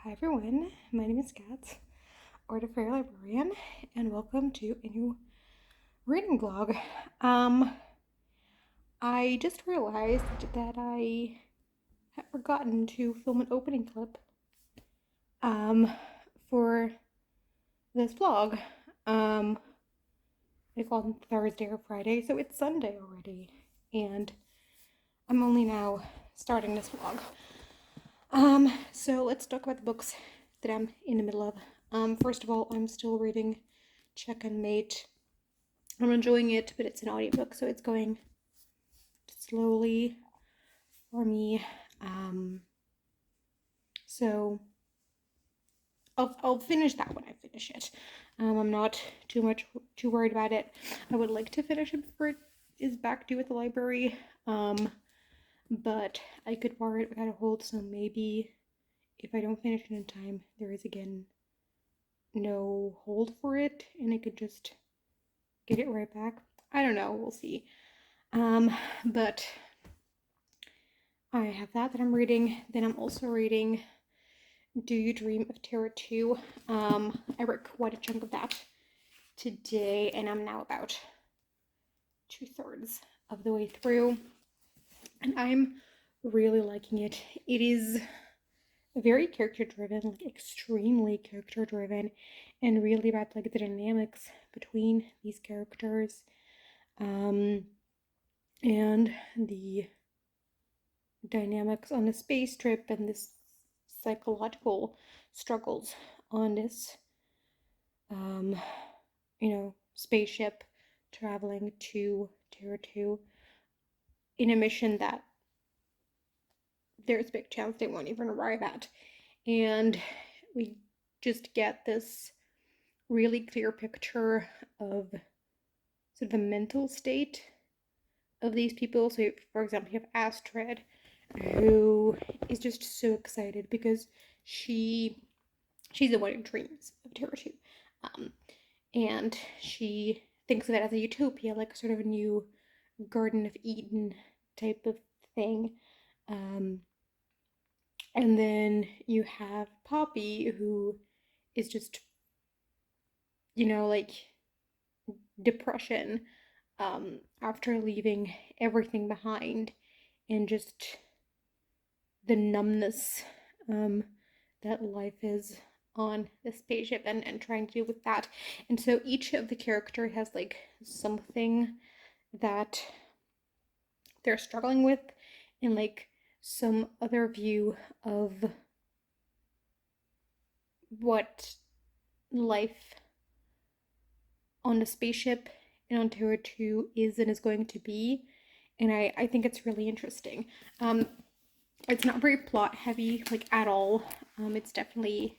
Hi everyone, my name is Kat, or the Fairy Librarian, and welcome to a new reading vlog. I just realized that I had forgotten to film an opening clip for this vlog, like on Thursday or Friday, so it's Sunday already, and I'm only now starting this vlog. So let's talk about the books that I'm in the middle of. First of all, I'm still reading Check and Mate. I'm enjoying it, but it's an audiobook, so it's going slowly for me. So I'll finish that when I finish it. I'm not too worried about it. I would like to finish it before it is back due at the library. But I could borrow it without a hold, so maybe if I don't finish it in time, there is again no hold for it, and I could just get it right back. I don't know, we'll see. But I have that I'm reading. Then I'm also reading Do You Dream of Terra-Two? I read quite a chunk of that today, and I'm now about 2/3 of the way through, and I'm really liking it. It is very character driven, like extremely character driven, and really about like the dynamics between these characters, and the dynamics on the space trip and this psychological struggles on this spaceship traveling to Terra-Two in a mission that there's a big chance they won't even arrive at. And we just get this really clear picture of sort of the mental state of these people. So, for example, you have Astrid, who is just so excited because she's the one who dreams of Terra-Two, and she thinks of it as a utopia, like sort of a new Garden of Eden type of thing. And then you have Poppy, who is just, like depression after leaving everything behind, and just the numbness that life is on the spaceship, and trying to deal with that. And so each of the character has like something that they're struggling with, and like some other view of what life on the spaceship and on Terra-Two is and is going to be. And I think it's really interesting. It's not very plot heavy, like, at all. It's definitely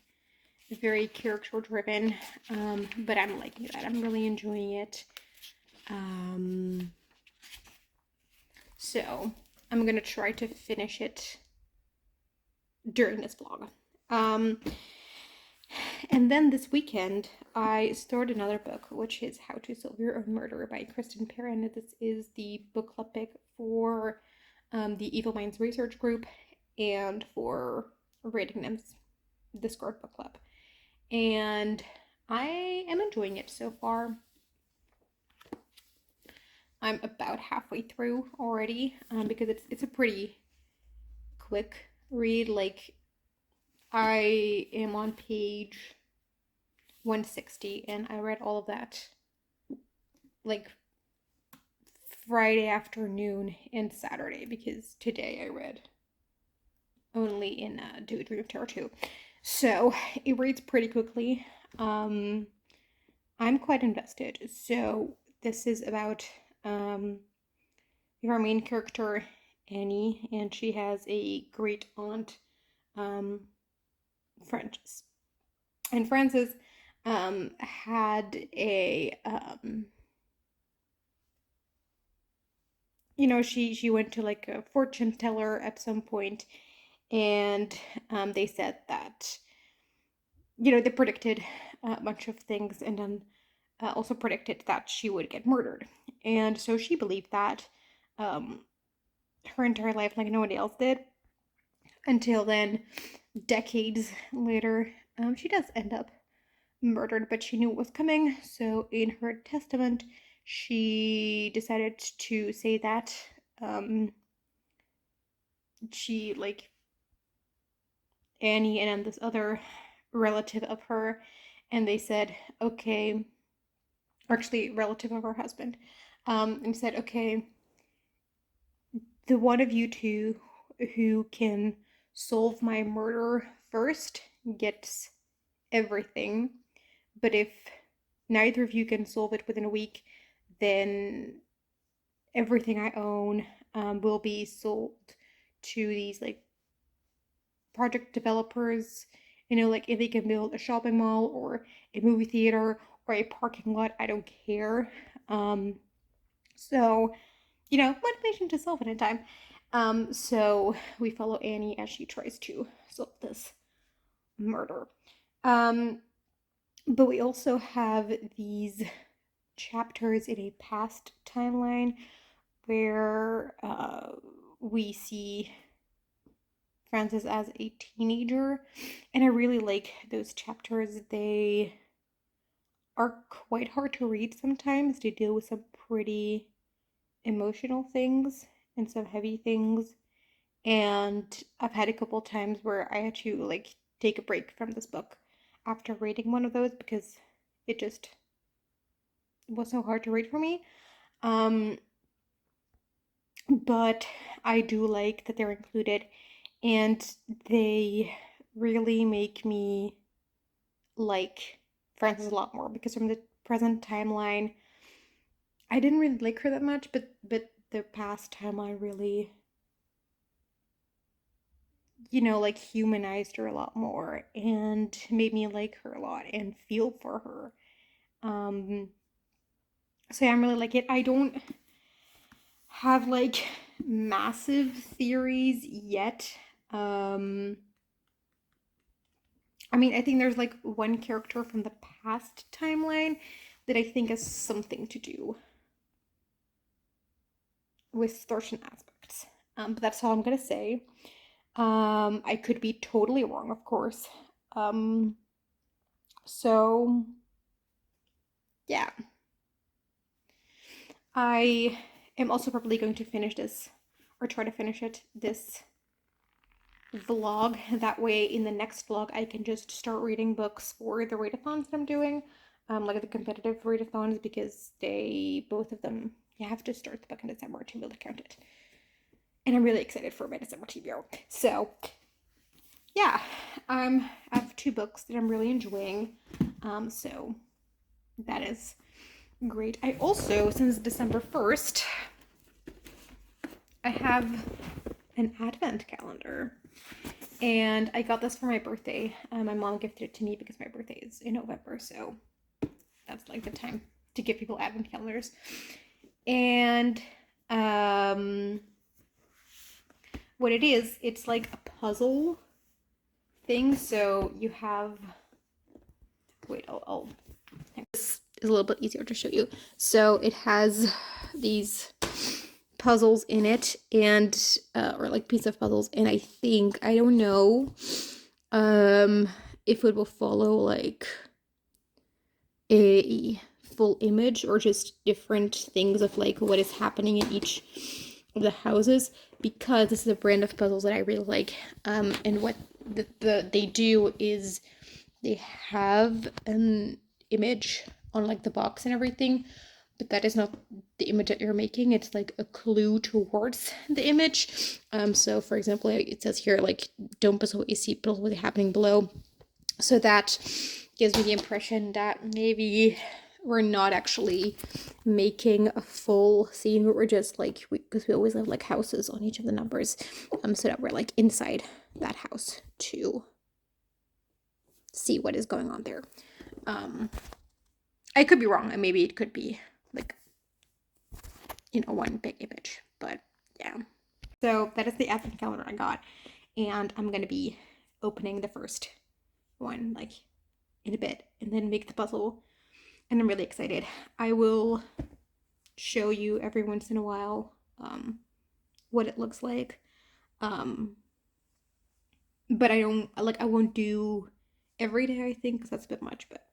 very character driven, but I'm liking that. I'm really enjoying it. So I'm gonna try to finish it during this vlog. And then this weekend, I started another book, which is How to Solve Your Own Murder by Kristen Perrin. This is the book club pick for the Evil Minds Research Group and for Rating Them's Discord book club. And I am enjoying it so far. I'm about halfway through already, because it's a pretty quick read. Like, I am on page 160, and I read all of that like Friday afternoon and Saturday, because today I read only in Do You Dream of Terra-Two. So it reads pretty quickly. I'm quite invested. So this is about our main character, Annie, and she has a great aunt, Frances. And Frances had a she went to like a fortune teller at some point, and they said that they predicted a bunch of things, and then also predicted that she would get murdered. And so she believed that her entire life, like nobody else did, until then decades later, she does end up murdered, but she knew it was coming. So in her testament, she decided to say that she, like, Annie and then this other relative of her, and they said, okay, or actually relative of her husband, and said, okay, the one of you two who can solve my murder first gets everything. But if neither of you can solve it within a week, then everything I own will be sold to these, like, project developers. You know, like, if they can build a shopping mall or a movie theater or a parking lot, I don't care. So, you know, motivation to solve it in time. So we follow Annie as she tries to solve this murder. Um, but we also have these chapters in a past timeline where we see Frances as a teenager, and I really like those chapters. They are quite hard to read sometimes. They deal with some pretty emotional things and some heavy things. And I've had a couple times where I had to, like, take a break from this book after reading one of those because it just was so hard to read for me. But I do like that they're included, and they really make me like Frances a lot more, because from the present timeline, I didn't really like her that much, but the past timeline really, you know, like, humanized her a lot more and made me like her a lot and feel for her. So yeah, I'm really like it. I don't have, like, massive theories yet. I mean, I think there's, like, one character from the past timeline that I think has something to do with certain aspects. But that's all I'm gonna say. I could be totally wrong, of course. Um, so yeah, I am also probably going to finish this, or try to finish it, this vlog. That way, in the next vlog, I can just start reading books for the readathons that I'm doing, like the competitive readathons, because they, both of them, you have to start the book in December to be able to count it. And I'm really excited for my December TBR. So yeah, I have two books that I'm really enjoying. So that is great. I also, since December 1st, I have an advent calendar. And I got this for my birthday. My mom gifted it to me because my birthday is in November, so that's, like, the time to give people advent calendars. And what it is, it's like a puzzle thing. So you have, wait, I'll this is a little bit easier to show you. So it has these puzzles in it, and or like piece of puzzles, and I think, I don't know if it will follow, like, a full image or just different things of, like, what is happening in each of the houses, because this is a brand of puzzles that I really like. And what they do is they have an image on, like, the box and everything, but that is not the image that you're making. It's like a clue towards the image. So for example, it says here, like, don't bestow a seatbelt, what's happening below. So that gives me the impression that maybe we're not actually making a full scene, but we're just, like, because we always have, like, houses on each of the numbers, so that we're, like, inside that house to see what is going on there. I could be wrong, and maybe it could be, like, you know, one big image, but yeah. So that is the advent calendar I got, and I'm gonna be opening the first one, like, in a bit, and then make the puzzle, and I'm really excited. I will show you every once in a while what it looks like. But I don't, like, I won't do every day, I think, because that's a bit much, but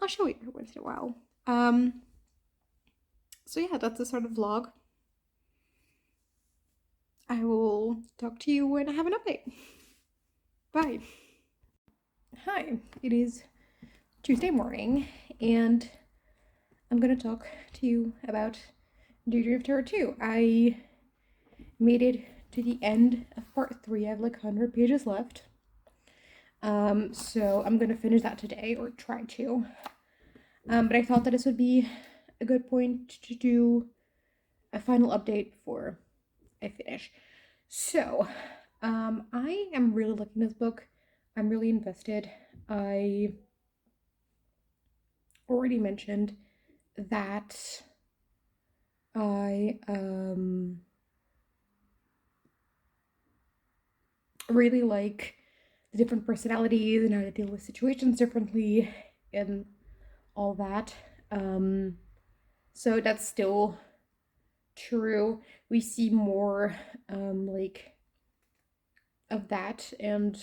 I'll show you every once in a while. Um, so yeah, that's the sort of vlog. I will talk to you when I have an update. Bye. Hi, it is Tuesday morning, and I'm gonna talk to you about Daydream of Terra-Two. I made it to the end of part 3. I have like 100 pages left. So I'm gonna finish that today, or try to. But I thought that this would be a good point to do a final update before I finish. So, I am really liking this book. I'm really invested. I already mentioned that I really like the different personalities and how to deal with situations differently and all that. So that's still true. We see more like of that and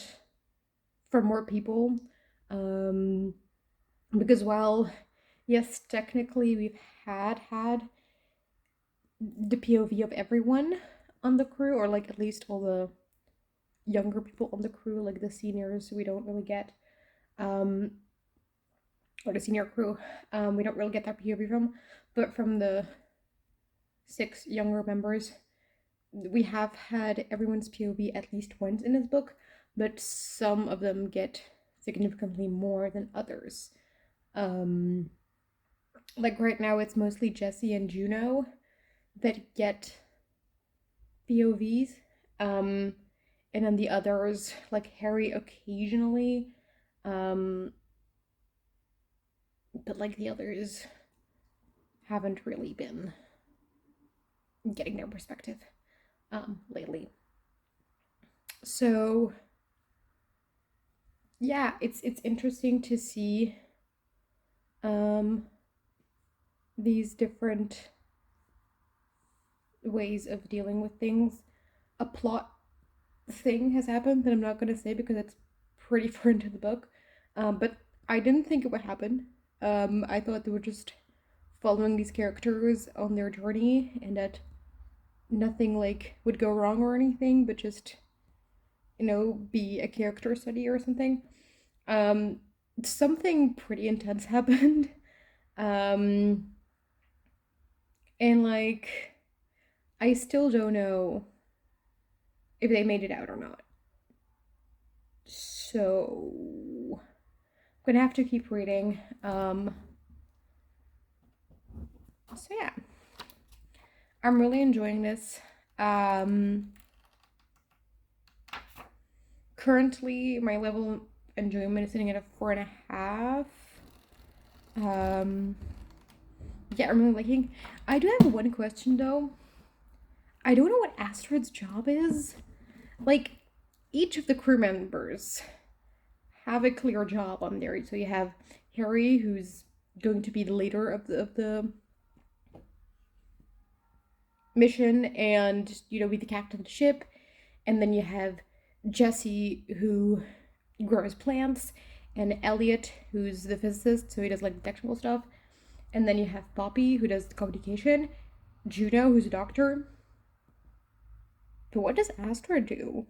from more people. Because while yes, technically we've had the POV of everyone on the crew, or like at least all the younger people on the crew, like the seniors, we don't really get, or the senior crew, we don't really get that POV from, but from the 6 younger members, we have had everyone's POV at least once in this book, but some of them get significantly more than others. Like right now, it's mostly Jesse and Juno that get POVs. And then the others, like Harry occasionally, but like the others haven't really been getting their perspective lately. So yeah, it's interesting to see these different ways of dealing with things. A plot thing has happened that I'm not going to say because it's pretty far into the book, but I didn't think it would happen. I thought they were just following these characters on their journey and that nothing like would go wrong or anything, but just, you know, be a character study or something. Um, Something pretty intense happened. Um, and like, I still don't know if they made it out or not. So, I'm gonna have to keep reading. So yeah, I'm really enjoying this. Currently, my level of enjoyment is sitting at a 4.5. Yeah, I'm really liking. I do have one question though. I don't know what Astrid's job is. Like, each of the crew members have a clear job on there. So you have Harry, who's going to be the leader of the mission and, you know, be the captain of the ship. And then you have Jesse, who grows plants, and Elliot, who's the physicist, so he does like the technical stuff. And then you have Poppy, who does the communication, Juno, who's a doctor. But what does Astra do?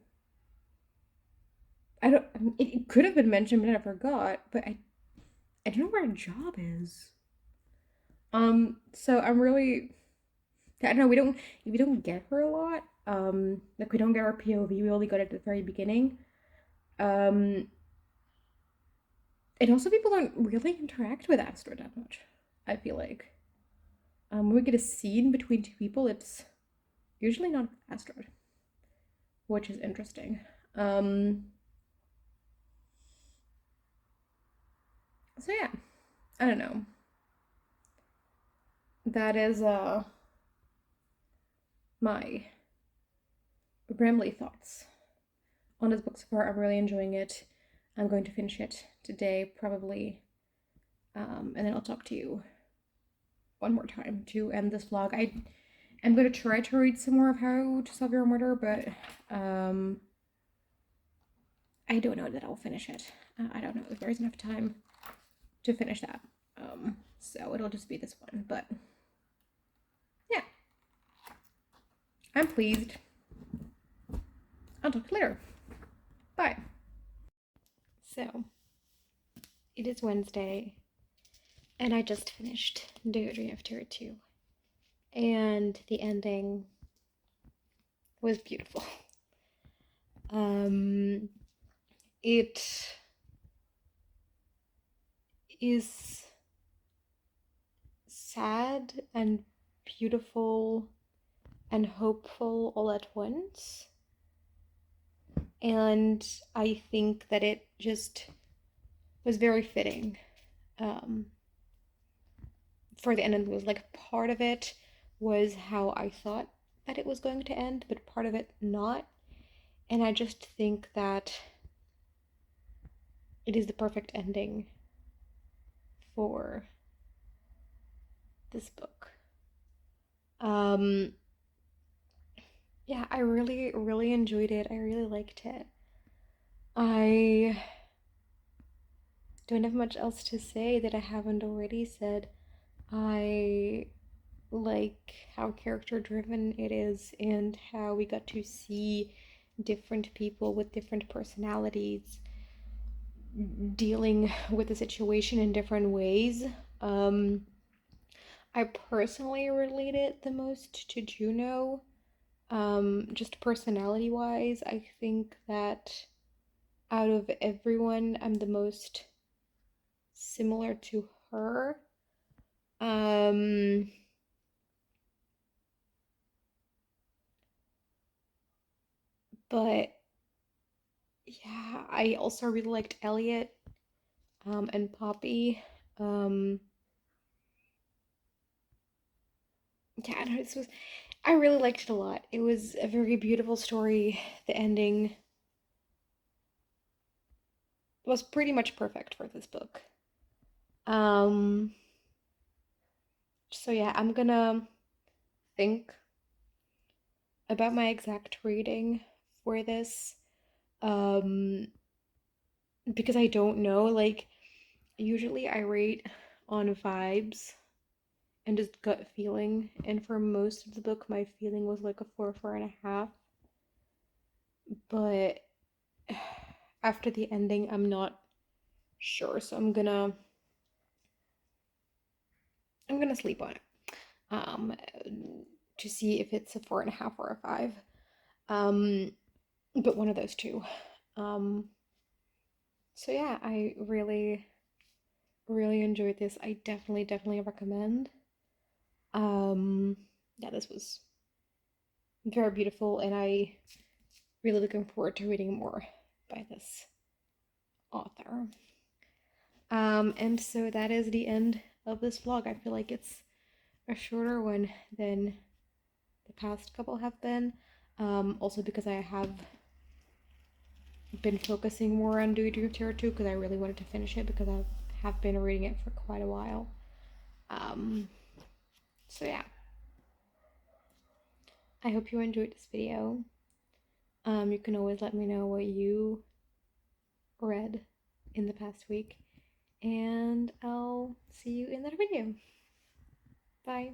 I don't. It could have been mentioned, but I forgot. But I don't know where her job is. So I'm really. I don't know. We don't get her a lot. Like we don't get our POV. We only got it at the very beginning. Um, and also people don't really interact with Astra that much. I feel like. When we get a scene between two people, it's usually not Astrid, which is interesting. So yeah, I don't know. That is my rambly thoughts on this book so far. I'm really enjoying it. I'm going to finish it today, probably, and then I'll talk to you one more time to end this vlog. I'm going to try to read some more of How to Solve Your Murder, but I don't know that I'll finish it. I don't know if there's enough time to finish that. So it'll just be this one. But yeah, I'm pleased. I'll talk to you later. Bye. So it is Wednesday, and I just finished Diary of Terra-Two, and the ending was beautiful. It is sad and beautiful and hopeful all at once. And I think that it just was very fitting for the end. It was like part of it was how I thought that it was going to end, but part of it not. And I just think that it is the perfect ending for this book. Yeah, I really, really enjoyed it. I really liked it. I don't have much else to say that I haven't already said. I like how character driven it is and how we got to see different people with different personalities dealing with the situation in different ways. I personally related the most to Juno. Just personality wise, I think that out of everyone, I'm the most similar to her. Um, but yeah, I also really liked Elliot, and Poppy. Um, yeah, I don't know, I really liked it a lot. It was a very beautiful story. The ending was pretty much perfect for this book. Um, so yeah, I'm gonna think about my exact rating for this. Um, because I don't know, like, usually I rate on vibes and just gut feeling, and for most of the book, my feeling was like a 4, 4.5. But after the ending, I'm not sure, so I'm gonna sleep on it. Um, to see if it's a 4.5 or a 5. Um, but one of those two. Um, so yeah, I really, really enjoyed this. I definitely, definitely recommend. Um, yeah, this was very beautiful, and I really looking forward to reading more by this author. And so that is the end of this vlog. I feel like it's a shorter one than the past couple have been. Also because I have been focusing more on doing Terra-Two because I really wanted to finish it because I have been reading it for quite a while. Um, so yeah, I hope you enjoyed this video. You can always let me know what you read in the past week, and I'll see you in that video. Bye.